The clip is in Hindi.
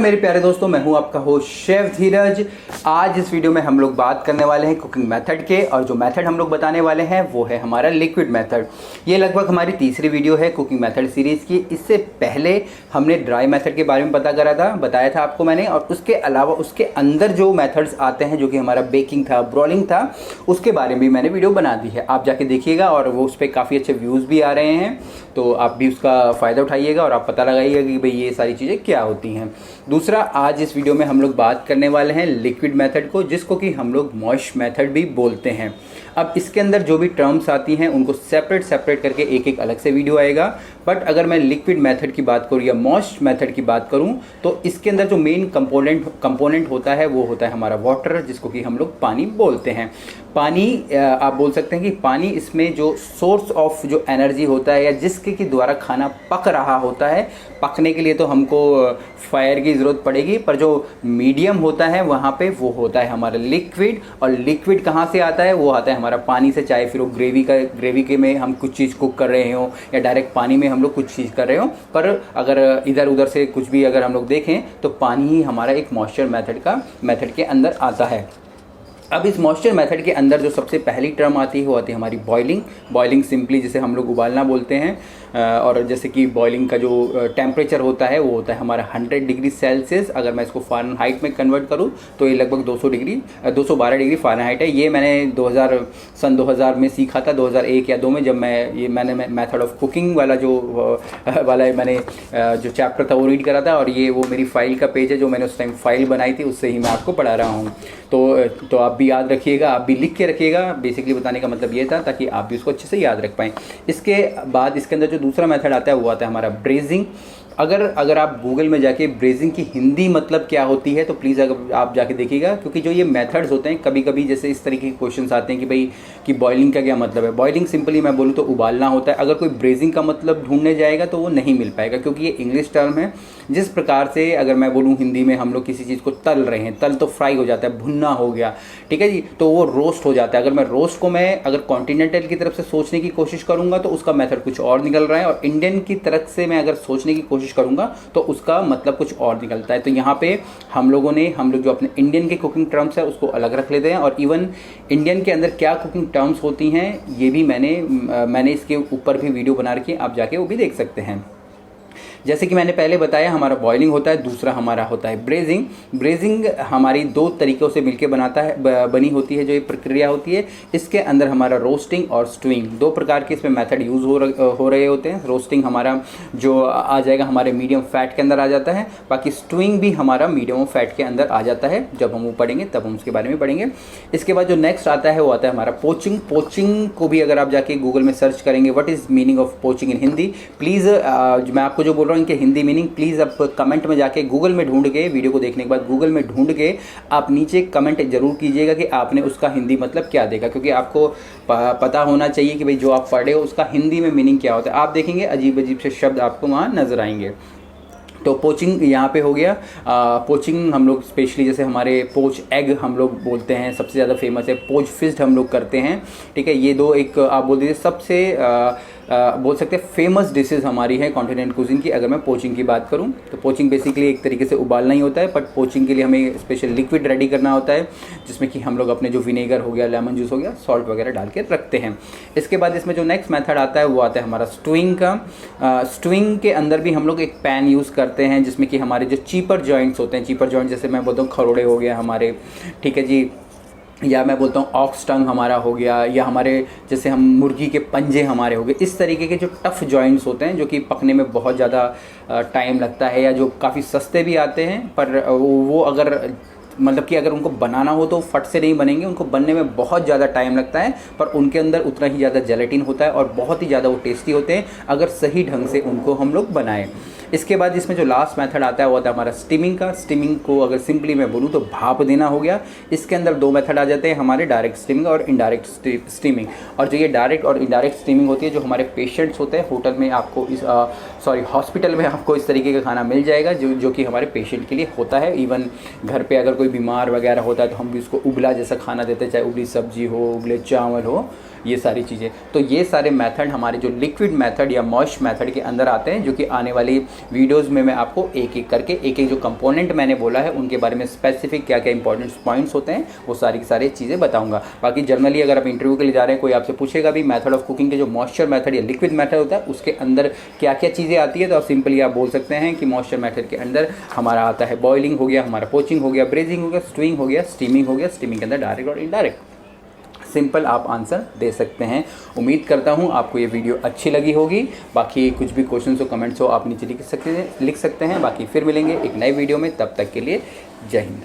मेरे प्यारे दोस्तों, मैं हूं आपका होस्ट शेफ धीरज। आज इस वीडियो में हम लोग बात करने वाले हैं कुकिंग मेथड के, और जो मेथड हम लोग बताने वाले हैं वो है हमारा लिक्विड मेथड। ये लगभग हमारी तीसरी वीडियो है कुकिंग मेथड सीरीज़ की। इससे पहले हमने ड्राई मेथड के बारे में बताया था आपको मैंने, और उसके अलावा उसके अंदर जो मेथड्स आते हैं जो कि हमारा बेकिंग था, ब्रोलिंग था, उसके बारे में भी मैंने वीडियो बना दी है। आप जाके देखिएगा, और वो उस पर काफ़ी अच्छे व्यूज़ भी आ रहे हैं, तो आप भी उसका फ़ायदा उठाइएगा और आप पता लगाइएगा कि भाई ये सारी चीज़ें क्या होती हैं। दूसरा, आज इस वीडियो में हम लोग बात करने वाले हैं लिक्विड मेथड को, जिसको कि हम लोग मॉइस्ट मेथड भी बोलते हैं। अब इसके अंदर जो भी टर्म्स आती हैं उनको सेपरेट करके एक अलग से वीडियो आएगा। बट अगर मैं लिक्विड मेथड की बात करूँ या मॉइस्ट मेथड की बात करूँ, तो इसके अंदर जो मेन कंपोनेंट होता है वो होता है हमारा वाटर, जिसको कि हम लोग पानी बोलते हैं। पानी, आप बोल सकते हैं कि पानी इसमें जो सोर्स ऑफ जो एनर्जी होता है या जिसके के द्वारा खाना पक रहा होता है, पकने के लिए तो हमको फायर की ज़रूरत पड़ेगी, पर जो मीडियम होता है वहाँ पे वो होता है हमारा लिक्विड। और लिक्विड कहाँ से आता है? वो आता है हमारा पानी से। चाहे फिर वो ग्रेवी के में हम कुछ चीज़ कुक कर रहे हो या डायरेक्ट पानी में हम लोग कुछ चीज़ कर रहे हो, पर अगर इधर उधर से कुछ भी अगर हम लोग देखें तो पानी ही हमारा एक मॉइस्चर मेथड के अंदर आता है। अब इस मॉइस्चर मेथड के अंदर जो सबसे पहली टर्म आती है वो आती है हमारी बॉइलिंग सिंपली जिसे हम लोग उबालना बोलते हैं। और जैसे कि बॉइलिंग का जो टेम्परेचर होता है वो होता है हमारा 100 डिग्री सेल्सियस। अगर मैं इसको फ़ारेनहाइट में कन्वर्ट करूँ तो ये लगभग 212 डिग्री फ़ारेनहाइट है। ये मैंने सन 2000 में सीखा था, 2001 या 2 में, जब मैंने मेथड ऑफ कुकिंग वाला मैंने जो चैप्टर था वो रीड करा था। और ये वो मेरी फ़ाइल का पेज है जो मैंने उस टाइम फ़ाइल बनाई थी, उससे ही मैं आपको पढ़ा रहा हूँ। तो आप भी याद रखिएगा, आप भी लिख के रखिएगा। बेसिकली बताने का मतलब ये था ताकि आप भी उसको अच्छे से याद रख पाएँ। इसके बाद इसके अंदर जो दूसरा मेथड आता है वो आता है हमारा ब्रेजिंग। अगर आप गूगल में जाके ब्रेजिंग की हिंदी मतलब क्या होती है तो प्लीज़ अगर आप जाके देखिएगा, क्योंकि जो ये मेथड्स होते हैं कभी कभी जैसे इस तरीके के क्वेश्चंस आते हैं कि भाई कि बॉइलिंग का क्या मतलब है। बॉइलिंग सिंपली मैं बोलूँ तो उबालना होता है। अगर कोई ब्रेजिंग का मतलब ढूंढने जाएगा तो वो नहीं मिल पाएगा, क्योंकि ये इंग्लिश टर्म है। जिस प्रकार से अगर मैं बोलूँ हिंदी में हम लोग किसी चीज़ को तल रहे हैं, तल तो फ्राई हो जाता है, भुनना हो गया, ठीक है जी, तो वो रोस्ट हो जाता है। अगर मैं रोस्ट को अगर कॉन्टिनेंटल की तरफ से सोचने की कोशिश करूँगा तो उसका मेथड कुछ और निकल रहा है, और इंडियन की तरफ से मैं अगर सोचने की कोशिश करूँगा तो उसका मतलब कुछ और निकलता है। तो यहाँ पे हम लोग जो अपने इंडियन के कुकिंग टर्म्स है उसको अलग रख लेते हैं, और इवन इंडियन के अंदर क्या कुकिंग टर्म्स होती हैं ये भी मैंने इसके ऊपर भी वीडियो बना रखी है, आप जाके वो भी देख सकते हैं। जैसे कि मैंने पहले बताया, हमारा बॉइलिंग होता है, दूसरा हमारा होता है ब्रेजिंग। ब्रेजिंग हमारी दो तरीक़ों से मिलकर बनी होती है जो ये प्रक्रिया होती है। इसके अंदर हमारा रोस्टिंग और स्टूइंग, दो प्रकार के इसमें मेथड यूज़ हो रहे होते हैं। रोस्टिंग हमारा जो आ जाएगा हमारे मीडियम फैट के अंदर आ जाता है, बाकी स्टूइंग भी हमारा मीडियम फैट के अंदर आ जाता है। जब हम वो पढ़ेंगे तब हम उसके बारे में पढ़ेंगे। इसके बाद जो नेक्स्ट आता है वो आता है हमारा पोचिंग। पोचिंग को भी अगर आप जाके गूगल में सर्च करेंगे what is meaning of poaching in Hindi, please मैं आपको जो बोल रहा हूँ इनके हिंदी मीनिंग प्लीज़ आप कमेंट में जाके गूगल में ढूंढ के, वीडियो को देखने के बाद गूगल में ढूंढ के आप नीचे कमेंट जरूर कीजिएगा कि आपने उसका हिंदी मतलब क्या देखा, क्योंकि आपको पता होना चाहिए कि भाई जो आप पढ़े हो उसका हिंदी में मीनिंग क्या होता है। आप देखेंगे अजीब अजीब से शब्द आपको वहाँ नजर आएंगे। तो पोचिंग यहाँ पे हो गया। पोचिंग हम लोग स्पेशली जैसे हमारे पोच एग हम लोग बोलते हैं, सबसे ज़्यादा फेमस है। पोच फिश हम लोग करते हैं, ठीक है। ये दो एक आप बोल दीजिए सबसे बोल सकते हैं फेमस डिशेज़ हमारी है कॉन्टिनेंट कुजिन की। अगर मैं पोचिंग की बात करूं तो पोचिंग बेसिकली एक तरीके से उबालना ही होता है, बट पोचिंग के लिए हमें स्पेशल लिक्विड रेडी करना होता है, जिसमें कि हम लोग अपने जो विनेगर हो गया, लेमन जूस हो गया, सॉल्ट वगैरह डाल के रखते हैं। इसके बाद इसमें जो नेक्स्ट मेथड आता है वो आता है हमारा स्टूइंग का। स्टूइंग के अंदर भी हम लोग एक पैन यूज़ करते हैं, जिसमें कि हमारे जो चीपर जॉइंट्स होते हैं, चीपर जॉइंट जैसे मैं बोलता हूँ खरोड़े हो गया हमारे, ठीक है जी, या मैं बोलता हूँ ऑक्स टंग हमारा हो गया, या हमारे जैसे हम मुर्गी के पंजे हमारे हो गए। इस तरीके के जो टफ़ जॉइंट्स होते हैं जो कि पकने में बहुत ज़्यादा टाइम लगता है, या जो काफ़ी सस्ते भी आते हैं, पर वो अगर मतलब कि अगर उनको बनाना हो तो फट से नहीं बनेंगे, उनको बनने में बहुत ज़्यादा टाइम लगता है, पर उनके अंदर उतना ही ज़्यादा जेलेटिन होता है और बहुत ही ज़्यादा वो टेस्टी होते हैं अगर सही ढंग से उनको हम लोग बनाएं। इसके बाद इसमें जो लास्ट मेथड आता है वो आता है हमारा स्टीमिंग का। स्टीमिंग को अगर सिंपली मैं बोलूँ तो भाप देना हो गया। इसके अंदर दो मेथड आ जाते हैं हमारे, डायरेक्ट स्टीमिंग और इनडायरेक्ट स्टीमिंग। और जो ये डायरेक्ट और इनडायरेक्ट स्टीमिंग होती है, जो हमारे पेशेंट्स होते हैं होटल में आपको हॉस्पिटल में आपको इस तरीके का खाना मिल जाएगा जो कि हमारे पेशेंट के लिए होता है। इवन घर पे अगर कोई बीमार वगैरह होता है तो हम भी उसको उबला जैसा खाना देते हैं, चाहे उबली सब्जी हो, उबले चावल हो, ये सारी चीज़ें। तो ये सारे मेथड हमारे जो लिक्विड मेथड या मॉइस्ट मेथड के अंदर आते हैं, जो कि आने वाली वीडियोज़ में मैं आपको एक एक करके एक एक जो कंपोनेंट मैंने बोला है उनके बारे में स्पेसिफिक क्या क्या इंपॉर्टेंट पॉइंट्स होते हैं वो सारी की सारी चीज़ें बताऊंगा। बाकी जनरली अगर आप इंटरव्यू के लिए जा रहे हैं, कोई आपसे पूछेगा भी मेथड ऑफ कुकिंग के जो मॉइस्चर मेथड या लिक्विड मेथड होता है उसके अंदर क्या क्या चीज़ें आती है, तो आप सिंपली आप बोल सकते हैं कि मॉइस्चर मेथड के अंदर हमारा आता है बॉइलिंग हो गया, हमारा पोचिंग हो गया, ब्रेजिंग हो गया, स्ट्यूइंग हो गया, स्टीमिंग हो गया, स्टीमिंग के अंदर डायरेक्ट और इनडायरेक्ट। सिंपल आप आंसर दे सकते हैं। उम्मीद करता हूँ आपको ये वीडियो अच्छी लगी होगी। बाकी कुछ भी क्वेश्चन हो, कमेंट्स हो, आप नीचे लिख सकते हैं। बाकी फिर मिलेंगे एक नए वीडियो में, तब तक के लिए जय हिंद।